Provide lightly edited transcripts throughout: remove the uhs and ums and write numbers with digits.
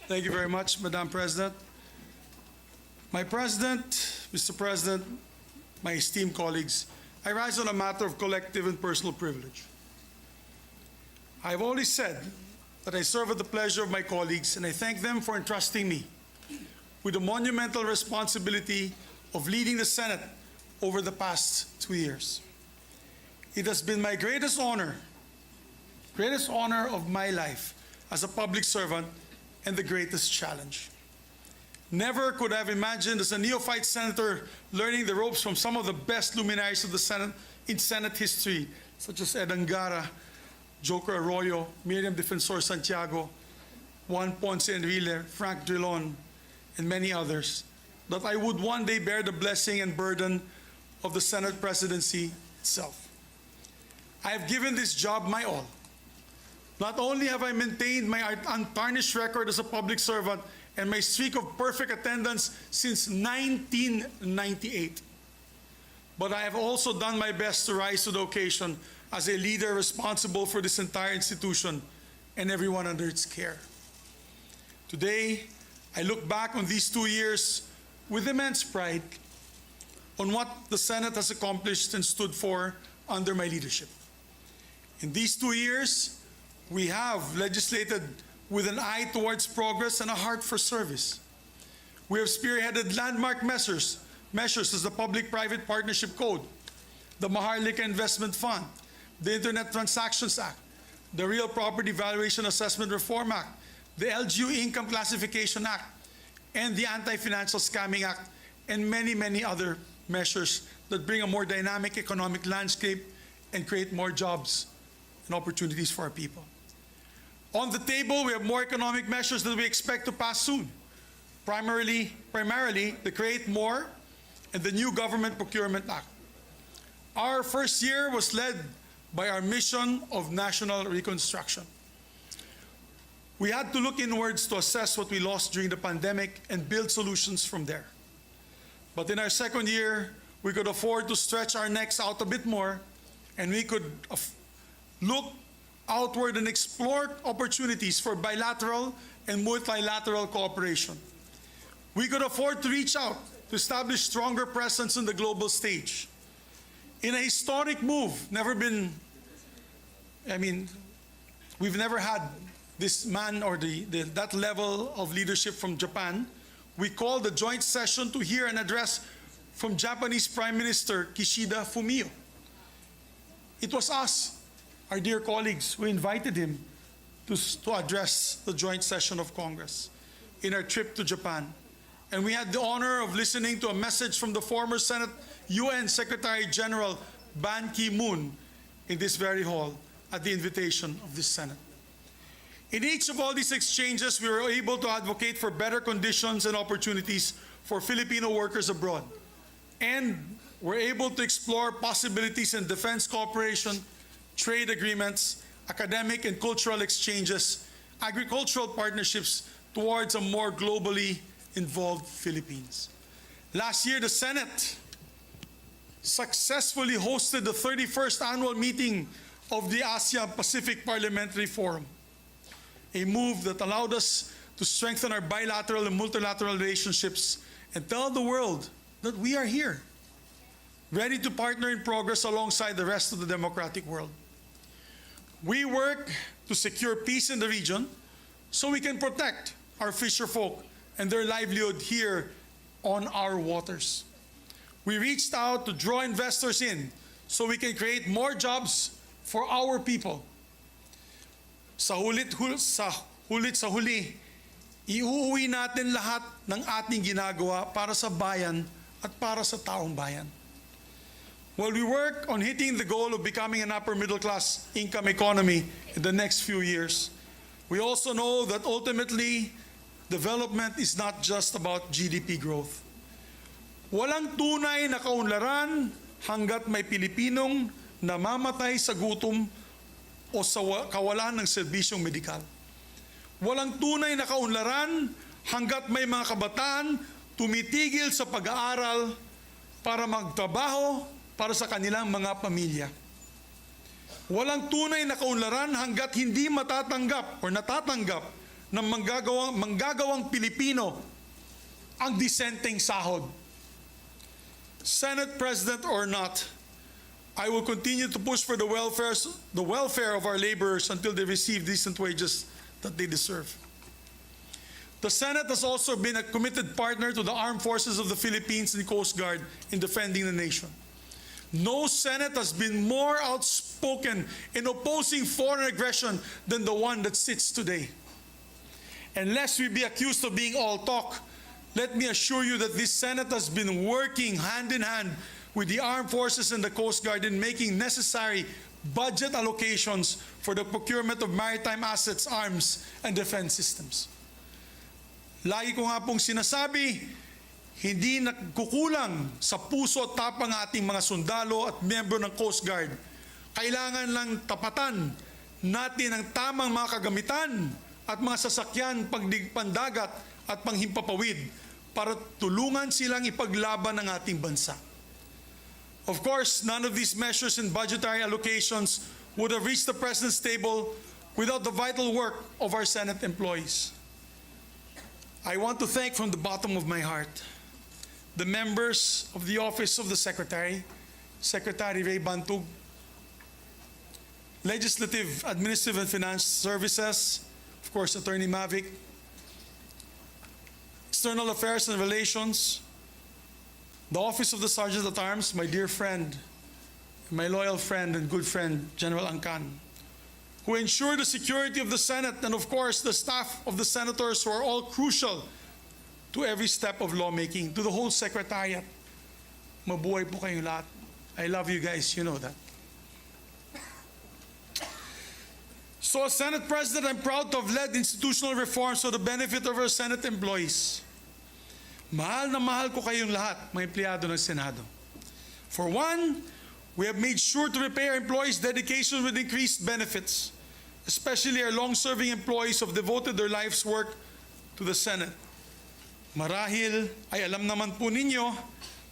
Thank you very much, Madam President. My President, Mr. President, my esteemed colleagues, I rise on a matter of collective and personal privilege. I've always said that I serve at the pleasure of my colleagues, and I thank them for entrusting me with the monumental responsibility of leading the Senate over the past 2 years. It has been my greatest honor of my life as a public servant and the greatest challenge. Never could I have imagined as a neophyte senator learning the ropes from some of the best luminaries of the Senate in Senate history, such as Ed Angara, Joker Arroyo, Miriam Defensor Santiago, Juan Ponce Enrile, Frank Drilon, and many others, that I would one day bear the blessing and burden of the Senate presidency itself. I have given this job my all. Not only have I maintained my untarnished record as a public servant and my streak of perfect attendance since 1998, but I have also done my best to rise to the occasion as a leader responsible for this entire institution and everyone under its care. Today, I look back on these 2 years with immense pride on what the Senate has accomplished and stood for under my leadership. In these 2 years, we have legislated with an eye towards progress and a heart for service. We have spearheaded landmark measures as the Public-Private Partnership Code, the Maharlika Investment Fund, the Internet Transactions Act, the Real Property Valuation Assessment Reform Act, the LGU Income Classification Act, and the Anti-Financial Scamming Act, and many, many other measures that bring a more dynamic economic landscape and create more jobs and opportunities for our people. On the table, we have more economic measures that we expect to pass soon. Primarily the Create More and the new Government Procurement Act. Our first year was led by our mission of national reconstruction. We had to look inwards to assess what we lost during the pandemic and build solutions from there. But in our second year, we could afford to stretch our necks out a bit more, and we could look outward and explore opportunities for bilateral and multilateral cooperation. We could afford to reach out to establish stronger presence on the global stage. In a historic move, we've never had this man or that level of leadership from Japan. We called a joint session to hear an address from Japanese Prime Minister Kishida Fumio. It was us, our dear colleagues, who invited him to address the joint session of Congress in our trip to Japan. And we had the honor of listening to a message from the former Senate UN Secretary General Ban Ki-moon in this very hall at the invitation of this Senate. In each of all these exchanges, we were able to advocate for better conditions and opportunities for Filipino workers abroad. And we're able to explore possibilities in defense cooperation, trade agreements, academic and cultural exchanges, agricultural partnerships towards a more globally involved Philippines. Last year, the Senate successfully hosted the 31st annual meeting of the Asia-Pacific Parliamentary Forum, a move that allowed us to strengthen our bilateral and multilateral relationships and tell the world that we are here, ready to partner in progress alongside the rest of the democratic world. We work to secure peace in the region so we can protect our fisher folk and their livelihood here on our waters. We reached out to draw investors in so we can create more jobs for our people. Sa huli, iuuwi natin lahat ng ating ginagawa para sa bayan at para sa taong bayan. While we work on hitting the goal of becoming an upper middle class income economy in the next few years, we also know that ultimately, development is not just about GDP growth. Walang tunay na kaunlaran hanggat may Pilipinong namamatay sa gutom o sa kawalan ng serbisyong medikal. Walang tunay na kaunlaran hanggat may mga kabataan tumitigil sa pag-aaral para magtrabaho para sa kanilang mga pamilya. Walang tunay na kaunlaran hanggat hindi matatanggap o natatanggap ng manggagawang Pilipino ang disenteng sahod. Senate President or not, I will continue to push for the welfare of our laborers until they receive decent wages that they deserve. The Senate has also been a committed partner to the armed forces of the Philippines and Coast Guard in defending the nation. No Senate has been more outspoken in opposing foreign aggression than the one that sits today. And lest we be accused of being all talk, let me assure you that this Senate has been working hand in hand with the armed forces and the Coast Guard in making necessary budget allocations for the procurement of maritime assets, arms, and defense systems. Lagi ko nga pong sinasabi, hindi nagkukulang sa puso at tapang ating mga sundalo at miyembro ng Coast Guard. Kailangan lang tapatan natin ang tamang mga kagamitan at mga sasakyan pandagat at panghimpapawid para tulungan silang ipaglaban ng ating bansa. Of course, none of these measures and budgetary allocations would have reached the President's table without the vital work of our Senate employees. I want to thank from the bottom of my heart the members of the Office of the Secretary, Secretary Ray Bantug, Legislative, Administrative, and Finance Services, of course, Attorney Mavic, External Affairs and Relations, the Office of the Sergeant at Arms, my dear friend, my loyal friend and good friend, General Angkan, who ensure the security of the Senate, and of course, the staff of the senators who are all crucial to every step of lawmaking, to the whole Secretariat. Mabuhay po kayong lahat. I love you guys, you know that. So as Senate President, I'm proud to have led institutional reforms for the benefit of our Senate employees. Mahal na mahal ko kayong lahat, mga empleyado ng Senado. For one, we have made sure to repay our employees' dedication with increased benefits, especially our long-serving employees who have devoted their life's work to the Senate. Marahil ay alam naman po ninyo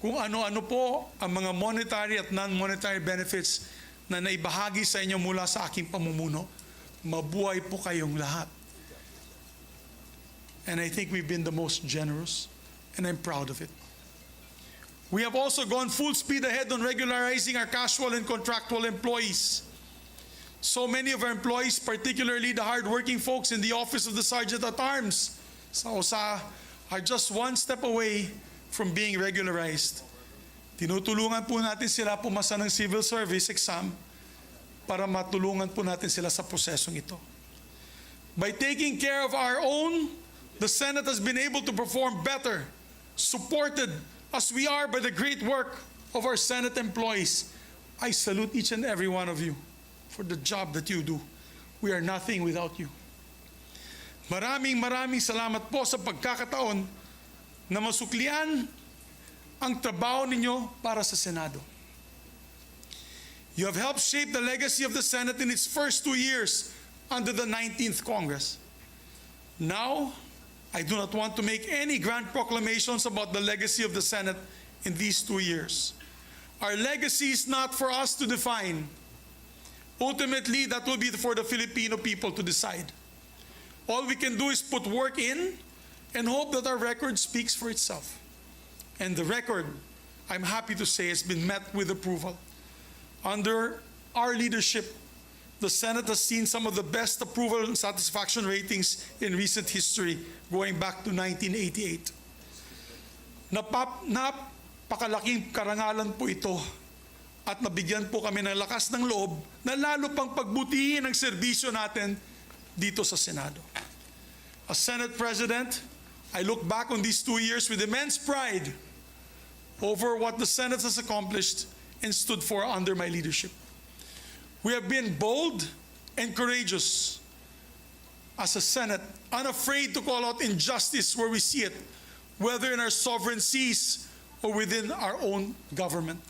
kung ano-ano po ang mga monetary at non-monetary benefits na naibahagi sa inyo mula sa aking pamumuno. Mabuhay po kayong lahat. And I think we've been the most generous, and I'm proud of it. We have also gone full speed ahead on regularizing our casual and contractual employees. So many of our employees, particularly the hardworking folks in the Office of the Sergeant at Arms, sa OSA, are just one step away from being regularized. Tinutulungan po natin sila pumasa ng civil service exam para matulungan po natin sila sa prosesong ito. By taking care of our own, the Senate has been able to perform better, supported as we are by the great work of our Senate employees. I salute each and every one of you for the job that you do. We are nothing without you. Maraming salamat po sa pagkakataon na masuklian ang trabaho ninyo para sa Senado. You have helped shape the legacy of the Senate in its first 2 years under the 19th Congress. Now, I do not want to make any grand proclamations about the legacy of the Senate in these 2 years. Our legacy is not for us to define. Ultimately, that will be for the Filipino people to decide. All we can do is put work in and hope that our record speaks for itself. And the record, I'm happy to say, has been met with approval. Under our leadership, the Senate has seen some of the best approval and satisfaction ratings in recent history, going back to 1988. Napakalaking karangalan po ito at nabigyan po kami ng lakas ng loob na lalo pang pagbutihin ang serbisyo natin dito sa Senado. As Senate President, I look back on these 2 years with immense pride over what the Senate has accomplished and stood for under my leadership. We have been bold and courageous as a Senate, unafraid to call out injustice where we see it, whether in our sovereign seas or within our own government.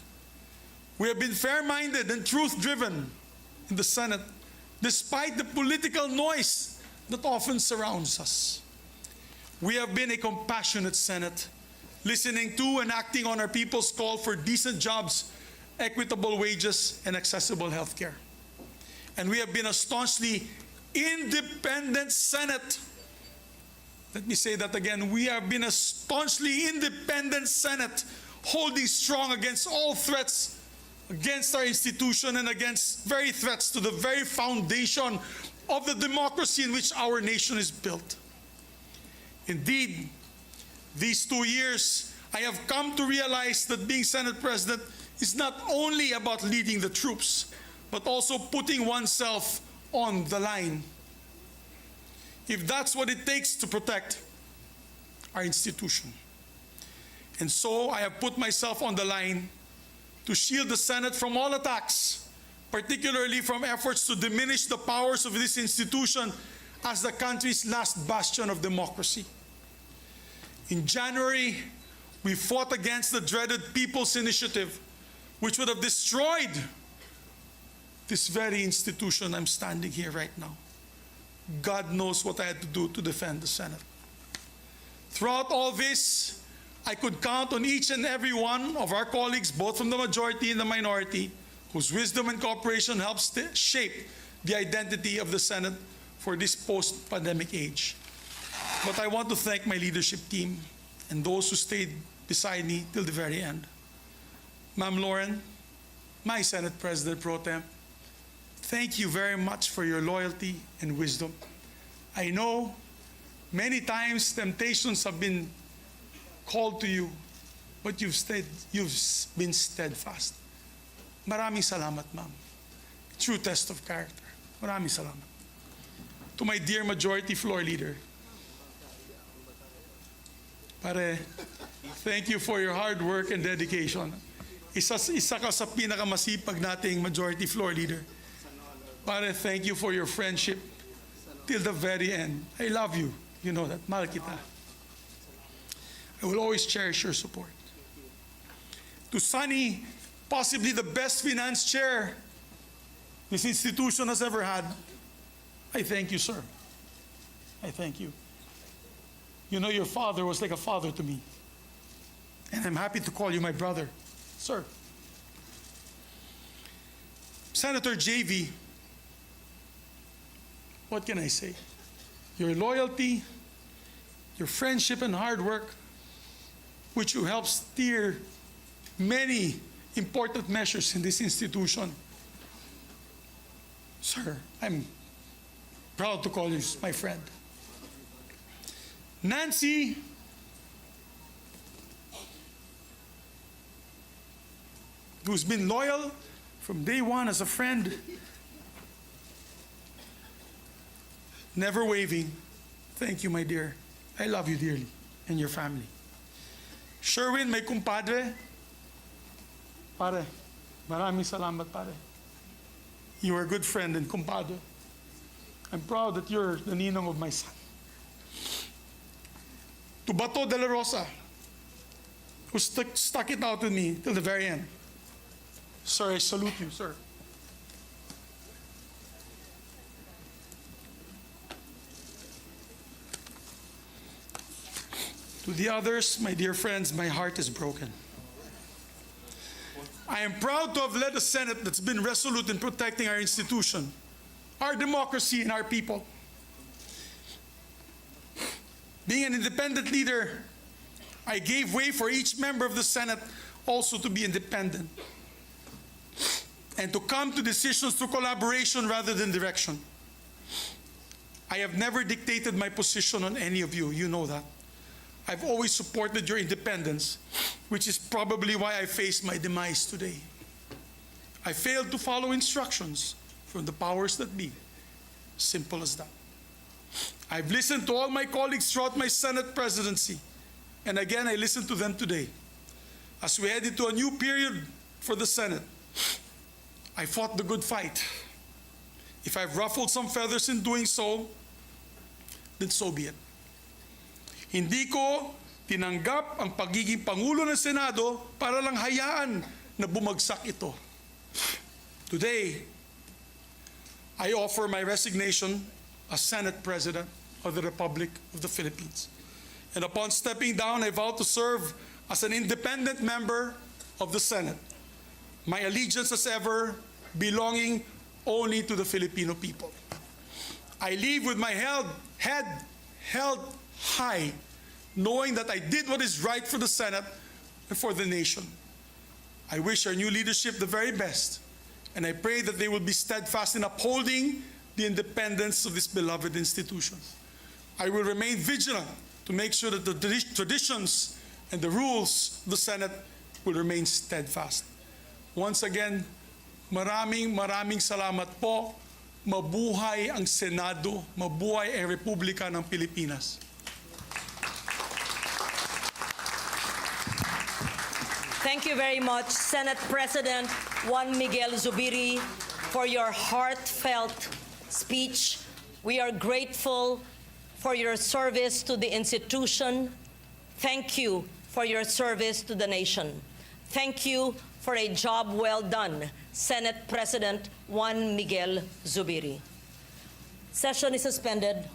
We have been fair-minded and truth-driven in the Senate, despite the political noise that often surrounds us. We have been a compassionate Senate, listening to and acting on our people's call for decent jobs, equitable wages, and accessible health care. And we have been a staunchly independent Senate, Let me say that again. We have been a staunchly independent Senate, holding strong against all threats against our institution and against very threats to the very foundation of the democracy in which our nation is built. Indeed, these 2 years, I have come to realize that being Senate President is not only about leading the troops, but also putting oneself on the line. If that's what it takes to protect our institution. And so I have put myself on the line to shield the Senate from all attacks, particularly from efforts to diminish the powers of this institution as the country's last bastion of democracy. In January, we fought against the dreaded People's Initiative, which would have destroyed this very institution I'm standing here right now. God knows what I had to do to defend the Senate. Throughout all this, I could count on each and every one of our colleagues, both from the majority and the minority, whose wisdom and cooperation helps shape the identity of the Senate for this post-pandemic age. But I want to thank my leadership team and those who stayed beside me till the very end. Ma'am Lauren, my Senate President Pro Tem, thank you very much for your loyalty and wisdom. I know many times temptations have been called to you, but you've been steadfast. Maraming salamat, ma'am. True test of character. Maraming salamat. To my dear majority floor leader, pare, thank you for your hard work and dedication. Isa ka sa pinakamasipag nating majority floor leader. Pare, thank you for your friendship till the very end. I love you. You know that. Mahal kita. I will always cherish your support. To Sunny, possibly the best finance chair this institution has ever had, I thank you, sir. I thank you. You know, your father was like a father to me. And I'm happy to call you my brother, sir. Senator JV, what can I say? Your loyalty, your friendship and hard work, which you helped steer many important measures in this institution. Sir, I'm proud to call you my friend. Nancy, who's been loyal from day one as a friend, never waving. Thank you, my dear. I love you dearly and your family. Sherwin, my kumpadre. Pare, maraming salamat, pare. You are a good friend and kumpadre. I'm proud that you're the ninong of my son. To Bato de la Rosa, who stuck it out with me till the very end. Sir, I salute you, sir. To the others, my dear friends, my heart is broken. I am proud to have led a Senate that's been resolute in protecting our institution, our democracy, and our people. Being an independent leader, I gave way for each member of the Senate also to be independent and to come to decisions through collaboration rather than direction. I have never dictated my position on any of you. You know that. I've always supported your independence, which is probably why I face my demise today. I failed to follow instructions from the powers that be. Simple as that. I've listened to all my colleagues throughout my Senate presidency, and again, I listened to them today. As we head into a new period for the Senate, I fought the good fight. If I've ruffled some feathers in doing so, then so be it. Hindi ko tinanggap ang pagiging Pangulo ng Senado para lang hayaan na bumagsak ito. Today, I offer my resignation as Senate President of the Republic of the Philippines. And upon stepping down, I vow to serve as an independent member of the Senate. My allegiance as ever belonging only to the Filipino people. I leave with my head held high, knowing that I did what is right for the Senate and for the nation. I wish our new leadership the very best, and I pray that they will be steadfast in upholding the independence of this beloved institution. I will remain vigilant to make sure that the traditions and the rules of the Senate will remain steadfast. Once again, maraming salamat po. Mabuhay ang Senado, mabuhay ang Republika ng Pilipinas. Thank you very much, Senate President Juan Miguel Zubiri, for your heartfelt speech. We are grateful for your service to the institution. Thank you for your service to the nation. Thank you for a job well done, Senate President Juan Miguel Zubiri. Session is suspended.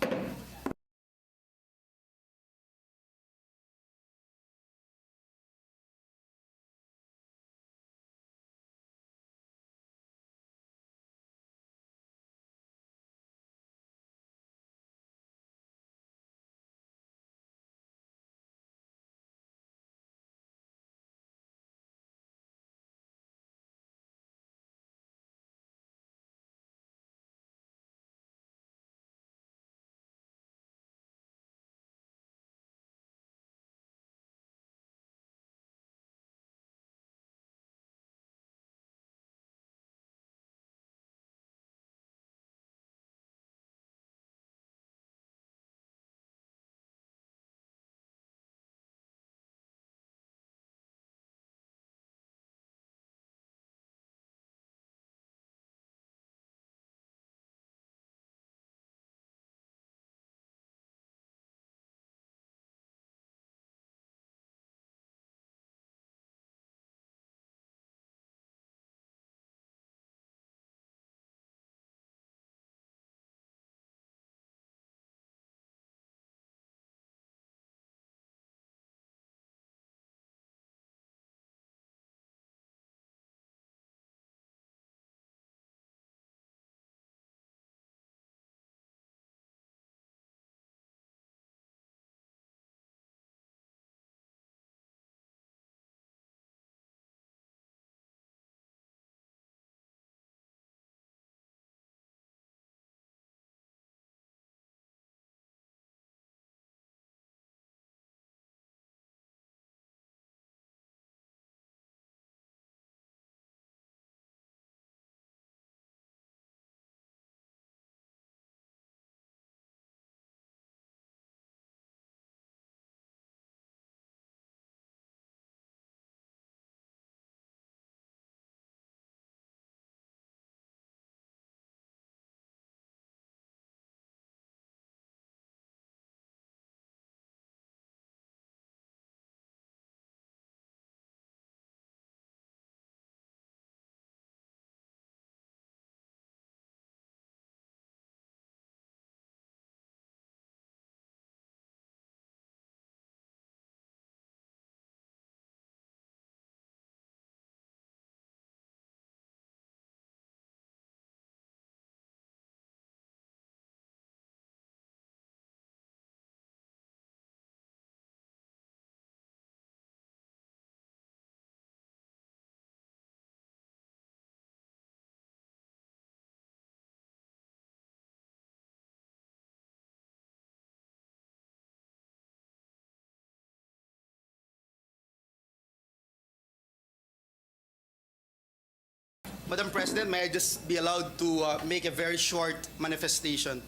Madam President, may I just be allowed to make a very short manifestation?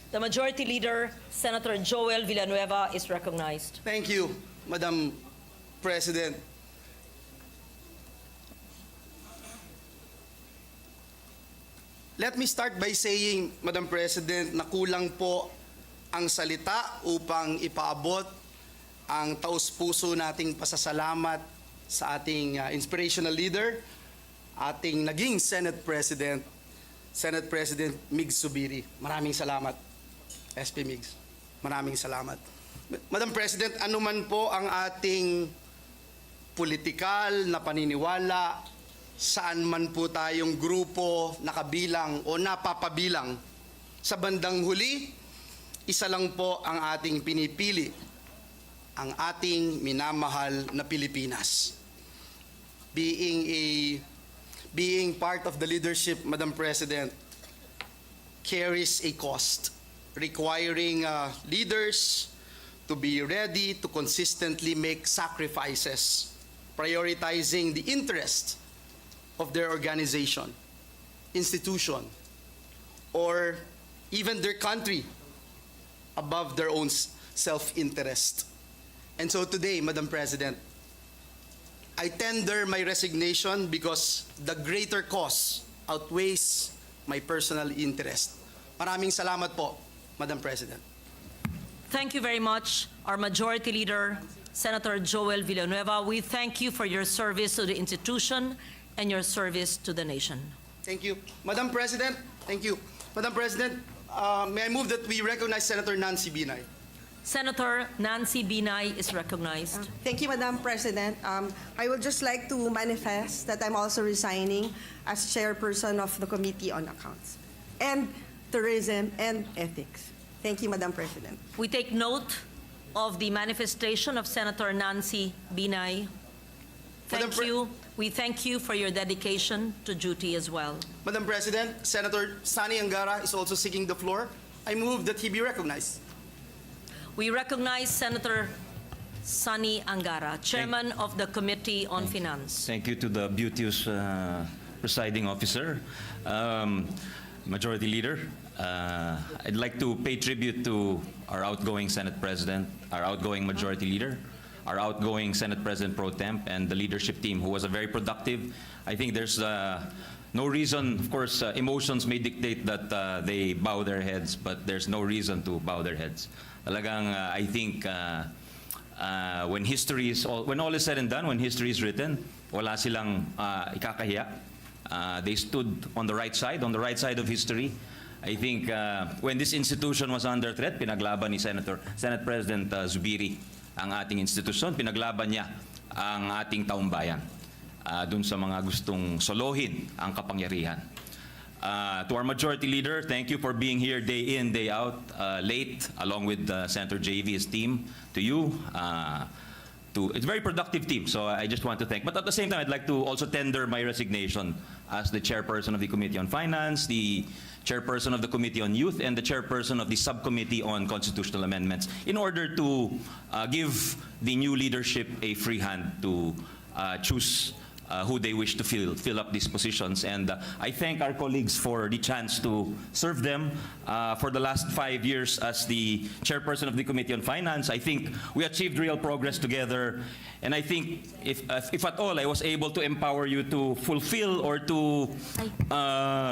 The Majority Leader, Senator Joel Villanueva, is recognized. Thank you, Madam President. Let me start by saying, Madam President, na kulang po ang salita upang ipaabot ang taus-puso nating pasasalamat sa ating inspirational leader, ating naging Senate President Migs Zubiri. Maraming salamat, SP Migs. Maraming salamat. Madam President, anuman po ang ating politikal na paniniwala, saan man po tayong grupo nakabilang o napapabilang, sa bandang huli, isa lang po ang ating pinipili, ang ating minamahal na Pilipinas. Being part of the leadership, Madam President, carries a cost, requiring leaders to be ready to consistently make sacrifices, prioritizing the interest of their organization, institution, or even their country above their own self-interest. And so today, Madam President, I tender my resignation because the greater cause outweighs my personal interest. Maraming salamat po, Madam President. Thank you very much, our Majority Leader, Senator Joel Villanueva. We thank you for your service to the institution and your service to the nation. Thank you. Madam President, thank you. Madam President, may I move that we recognize Senator Nancy Binay? Senator Nancy Binay is recognized. Thank you, Madam President. I would just like to manifest that I'm also resigning as chairperson of the Committee on Accounts and Tourism and Ethics. Thank you, Madam President. We take note of the manifestation of Senator Nancy Binay. Thank you. We thank you for your dedication to duty as well. Madam President, Senator Sani Angara is also seeking the floor. I move that he be recognized. We recognize Senator Sani Angara, Chairman of the Committee on Finance. Thank you to the beauteous presiding officer. Majority Leader, I'd like to pay tribute to our outgoing Senate President, our outgoing Majority Leader, our outgoing Senate President Pro Temp, and the leadership team, who was a very productive. I think there's no reason, of course, emotions may dictate that they bow their heads, but there's no reason to bow their heads. Talagang, I think, when all is said and done, when history is written, wala silang ikakahiya. They stood on the right side of history. I think when this institution was under threat, pinaglaban ni Senate President Zubiri ang ating institusyon, pinaglaban niya ang ating taumbayan dun sa mga gustong solohin ang kapangyarihan. To our Majority Leader, thank you for being here day in, day out, late, along with Senator JV, his team. To you, it's a very productive team, so I just want to thank. But at the same time, I'd like to also tender my resignation as the chairperson of the Committee on Finance, the chairperson of the Committee on Youth, and the chairperson of the Subcommittee on Constitutional Amendments, in order to give the new leadership a free hand to choose who they wish to fill up these positions. And I thank our colleagues for the chance to serve them for the last 5 years as the chairperson of the Committee on Finance. I think we achieved real progress together. And I think if at all I was able to empower you to fulfill or to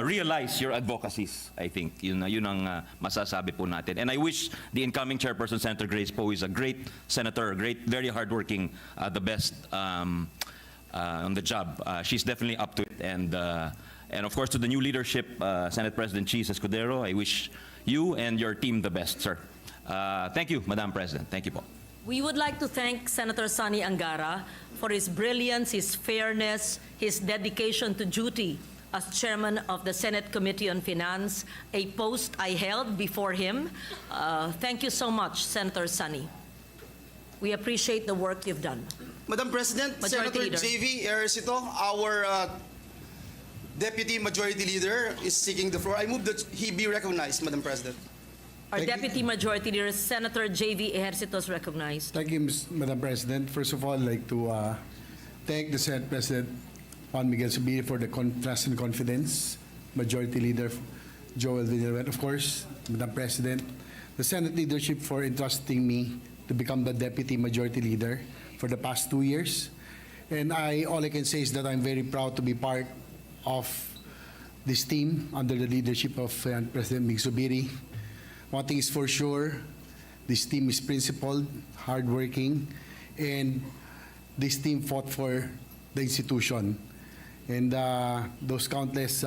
realize your advocacies, I think yun ang masasabi po natin. And I wish the incoming chairperson, Senator Grace Poe, is a great senator, very hardworking, the best on the job. She's definitely up to it. And of course, to the new leadership, Senate President Cheese Escudero, I wish you and your team the best, sir. Thank you, Madam President. Thank you po. We would like to thank Senator Sani Angara for his brilliance, his fairness, his dedication to duty as chairman of the Senate Committee on Finance, a post I held before him. Thank you so much, Senator Sani. We appreciate the work you've done. Madam President, Majority Senator Leader. JV Ejercito, our Deputy Majority Leader, is seeking the floor. I move that he be recognized, Madam President. Our Thank you. Deputy Majority Leader, Senator J.V. Ejercito, is recognized. Thank you, Madam President. First of all, I'd like to thank the Senate President Juan Miguel Zubiri for the trust and confidence, Majority Leader Joel Villanueva, of course, Madam President, the Senate leadership for entrusting me to become the Deputy Majority Leader for the past 2 years. And all I can say is that I'm very proud to be part of this team under the leadership of President Mig Zubiri. One thing is for sure, this team is principled, hardworking, and this team fought for the institution. And those countless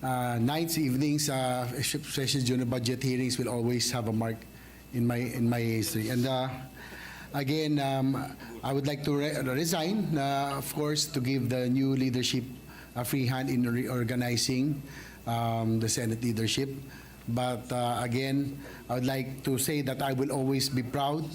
nights, evenings, sessions during the budget hearings will always have a mark in my history. And again, I would like to resign, of course, to give the new leadership a free hand in reorganizing the Senate leadership. But again, I would like to say that I will always be proud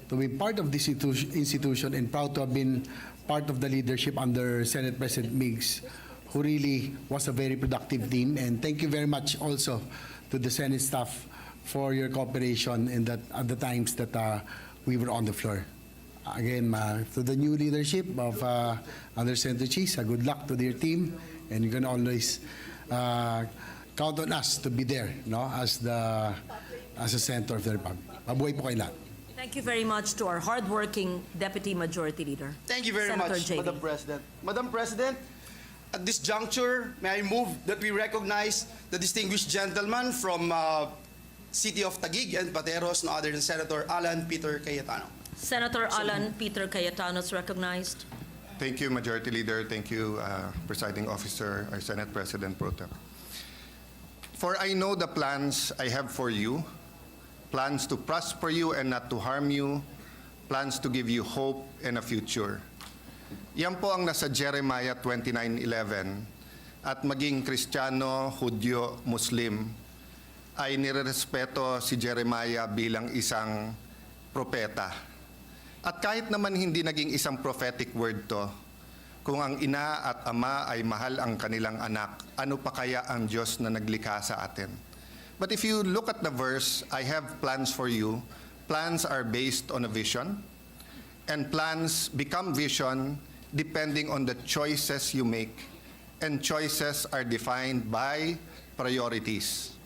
to be part of this institution and proud to have been part of the leadership under Senate President Miggs, who really was a very productive team. And thank you very much also to the Senate staff for your cooperation in that at the times that we were on the floor. Again, to the new leadership of under Senator Cheese, good luck to their team, and you can always count on us to be there, no, as a senator of the Republic. Mabuhay po kayo lahat. Thank you very much to our hardworking Deputy Majority Leader. Thank you very Senator much, JV. Madam President. Madam President, at this juncture, may I move that we recognize the distinguished gentleman from City of Taguig and Pateros, no other than Senator Alan Peter Cayetano. Senator Alan Peter Cayetano is recognized. Thank you, Majority Leader. Thank you, Presiding Officer, our Senate President Pro Tem. For I know the plans I have for you, plans to prosper you and not to harm you, plans to give you hope and a future. Yan po ang nasa Jeremiah 29:11. At maging Kristiyano, Hudyo, Muslim, ay nirerespeto si Jeremiah bilang isang propeta. At kahit naman hindi naging isang prophetic word to, kung ang ina at ama ay mahal ang kanilang anak, ano pa kaya ang Diyos na naglikha sa atin? But if you look at the verse, I have plans for you. Plans are based on a vision, and plans become vision depending on the choices you make, and choices are defined by priorities.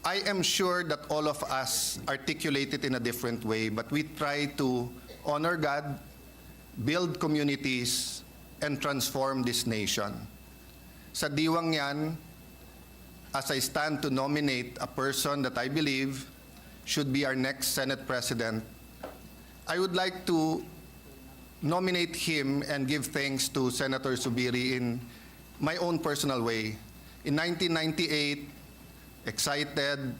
I am sure that all of us articulate it in a different way, but we try to honor God, build communities, and transform this nation. Sa diwang yan, as I stand to nominate a person that I believe should be our next Senate President, I would like to nominate him and give thanks to Senator Zubiri in my own personal way. In 1998, excited,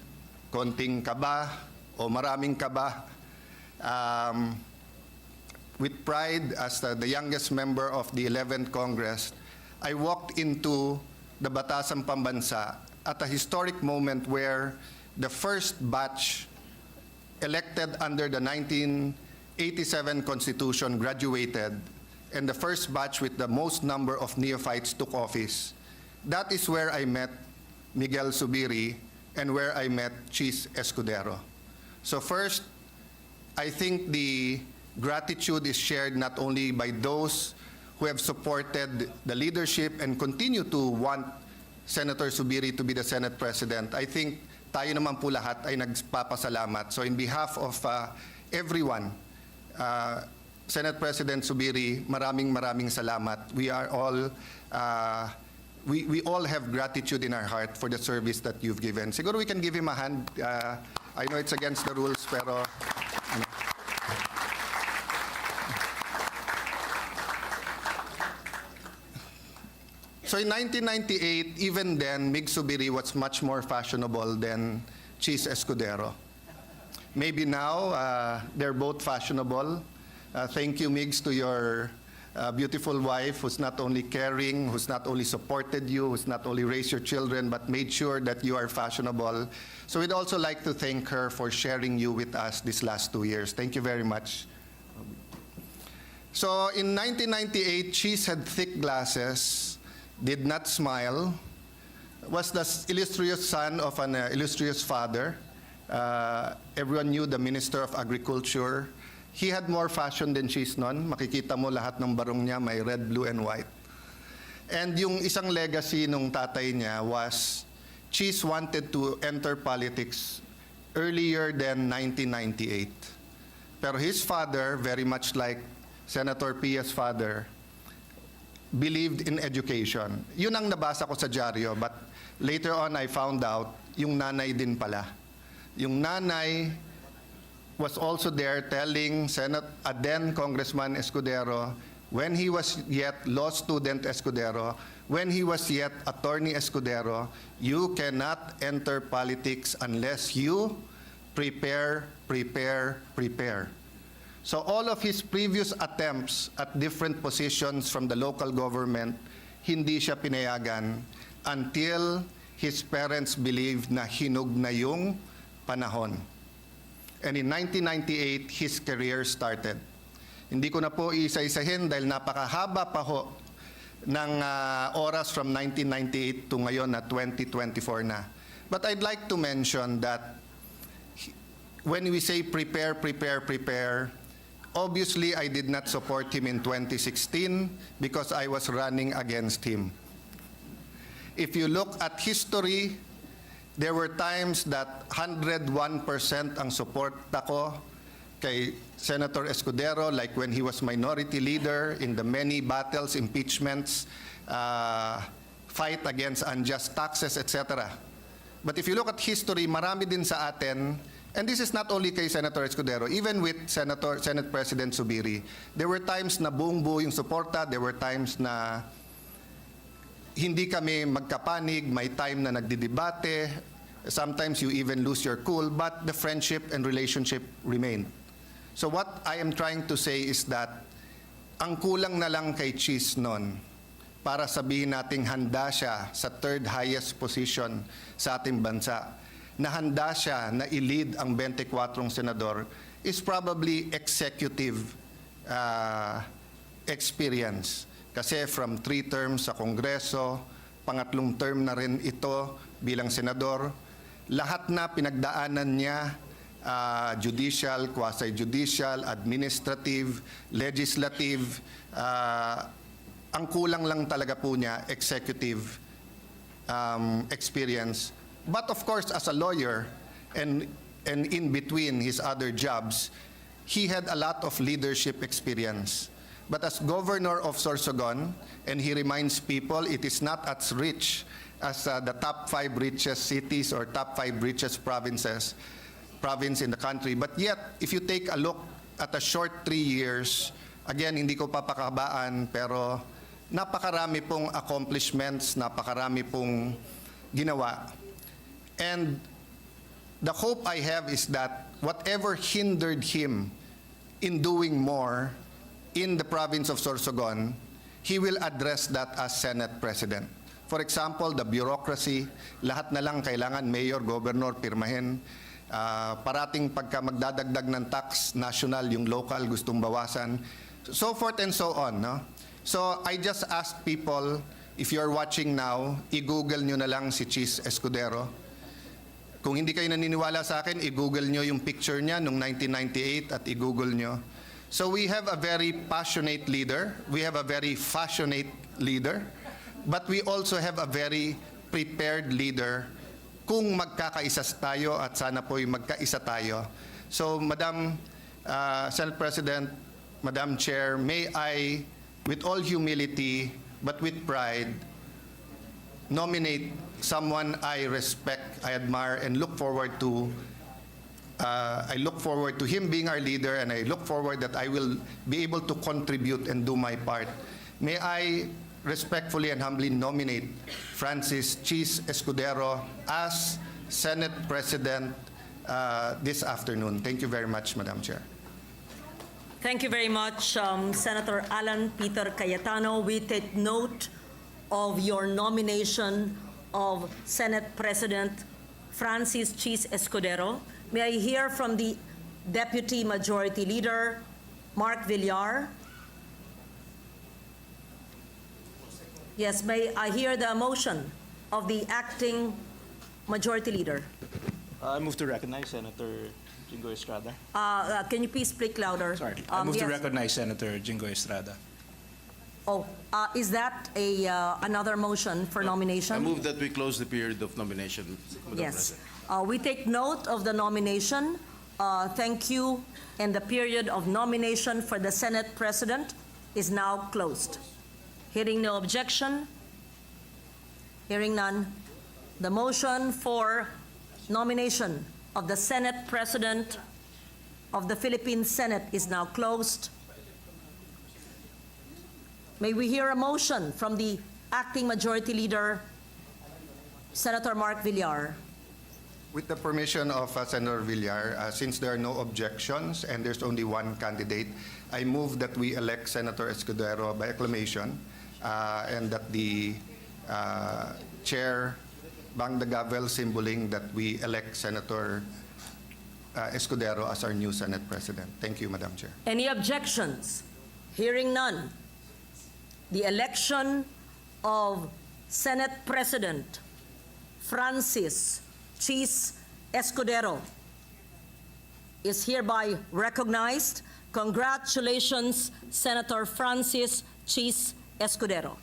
konting kaba, o maraming kaba, with pride as the youngest member of the 11th Congress, I walked into the Batasang Pambansa at a historic moment where the first batch elected under the 1987 Constitution graduated, and the first batch with the most number of neophytes took office. That is where I met Miguel Zubiri and where I met Cheese Escudero. So first, I think the gratitude is shared not only by those who have supported the leadership and continue to want Senator Zubiri to be the Senate President. I think tayo naman po lahat ay nagpapasalamat. So in behalf of everyone, Senate President Zubiri, maraming salamat. We are all we all have gratitude in our heart for the service that you've given. Siguro we can give him a hand. I know it's against the rules, pero so in 1998, even then, Mig Zubiri was much more fashionable than Cheese Escudero. Maybe now, they're both fashionable. Thank you, Migs, to your beautiful wife who's not only caring, who's not only supported you, who's not only raised your children, but made sure that you are fashionable. So we'd also like to thank her for sharing you with us these last 2 years. Thank you very much. So in 1998, Cheese had thick glasses, did not smile, was the illustrious son of an illustrious father. Everyone knew the Minister of Agriculture. He had more fashion than Cheese noon. Makikita mo lahat ng barong niya may red, blue, and white. And yung isang legacy nung tatay niya was Cheese wanted to enter politics earlier than 1998. Pero his father, very much like Senator Pia's father, believed in education. Yun ang nabasa ko sa dyaryo, but later on I found out yung nanay din pala. Yung nanay was also there telling then Congressman Escudero, when he was yet law student Escudero, when he was yet attorney Escudero, you cannot enter politics unless you prepare. So all of his previous attempts at different positions from the local government, hindi siya pinayagan until his parents believed na hinog na yung panahon. And in 1998, his career started. Hindi ko na po isa-isahin dahil napakahaba pa ho ng oras from 1998 to ngayon na 2024 na. But I'd like to mention that when we say prepare, obviously I did not support him in 2016 because I was running against him. If you look at history, there were times that 101% ang suporta ko kay Senator Escudero, like when he was minority leader in the many battles, impeachments, fight against unjust taxes, etc. But if you look at history, marami din sa atin, and this is not only kay Senator Escudero, even with Senate President Zubiri, there were times na buong-buo yung suporta, there were times na hindi kami magkapanig, may time na nagdidebate, sometimes you even lose your cool, but the friendship and relationship remained. So what I am trying to say is that ang kulang na lang kay Cheese nun para sabihin nating handa siya sa third highest position sa ating bansa, na handa siya na i-lead ang 24 senador, is probably executive experience. Kasi from 3 terms sa Kongreso, pangatlong term na rin ito bilang senador, lahat na pinagdaanan niya, judicial, quasi-judicial, administrative, legislative, ang kulang lang talaga po niya, executive experience. But of course, as a lawyer, and in between his other jobs, he had a lot of leadership experience. But as governor of Sorsogon, and he reminds people it is not as rich as the top 5 richest cities or top 5 richest province in the country. But yet, if you take a look at a short 3 years, again, hindi ko papakabaan, pero napakarami pong accomplishments, napakarami pong ginawa. And the hope I have is that whatever hindered him in doing more in the province of Sorsogon, he will address that as Senate President. For example, the bureaucracy, lahat na lang kailangan mayor, governor, pirmahin. Parating pagka magdadagdag ng tax, national, yung local, gustong bawasan. So forth and so on. No? So I just ask people, if you're watching now, i-google nyo na lang si Cheese Escudero. Kung hindi kayo naniniwala sa akin, i-google nyo yung picture niya noong 1998 at i-google nyo. So we have a very passionate leader. We have a very fashionate leader. But we also have a very prepared leader kung magkakaisa tayo at sana po'y magkaisa tayo. So Madam Senate President, Madam Chair, may I, with all humility but with pride, nominate someone I respect, I admire, and look forward to. I look forward to him being our leader, and I look forward that I will be able to contribute and do my part. May I respectfully and humbly nominate Francis Cheese Escudero as Senate President this afternoon. Thank you very much, Madam Chair. Thank you very much, Senator Alan Peter Cayetano. We take note of your nomination of Senate President Francis Cheese Escudero. May I hear from the Deputy Majority Leader, Mark Villar? Yes, may I hear the motion of the Acting Majority Leader? I move to recognize Senator Jingo Estrada. Can you please speak louder? Sorry, I move to Yes. recognize Senator Jingo Estrada. Oh, is that another motion for nomination? I move that we close the period of nomination, Madam Yes. President. We take note of the nomination. Thank you. And the period of nomination for the Senate President is now closed. Hearing no objection, hearing none, the motion for nomination of the Senate President of the Philippine Senate is now closed. May we hear a motion from the Acting Majority Leader, Senator Mark Villar? With the permission of Senator Villar, since there are no objections and there's only one candidate, I move that we elect Senator Escudero by acclamation and that the chair bang the gavel, symboling that we elect Senator Escudero as our new Senate President. Thank you, Madam Chair. Any objections? Hearing none. The election of Senate President Francis Cheese Escudero is hereby recognized. Congratulations, Senator Francis Cheese Escudero.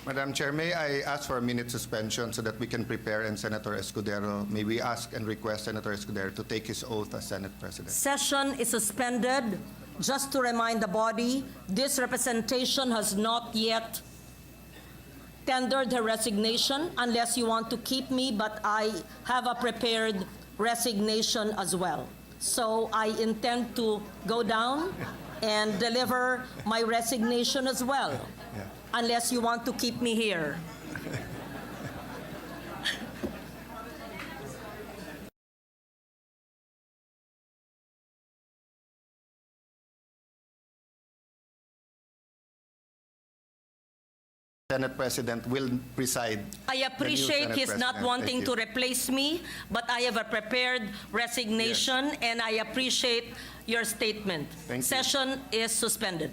Madam Chair, may I ask for a minute suspension so that we can prepare, and Senator Escudero, may we ask and request Senator Escudero to take his oath as Senate President. Session is suspended. Just to remind the body, this representation has not yet tendered her resignation unless you want to keep me, but I have a prepared resignation as well. So I intend to go down and deliver my resignation as well, unless you want to keep me here. Senate President will preside. I appreciate his not President. wanting Thank to you. replace me, but I have a prepared resignation, and I appreciate your statement. Thank you. Session is suspended.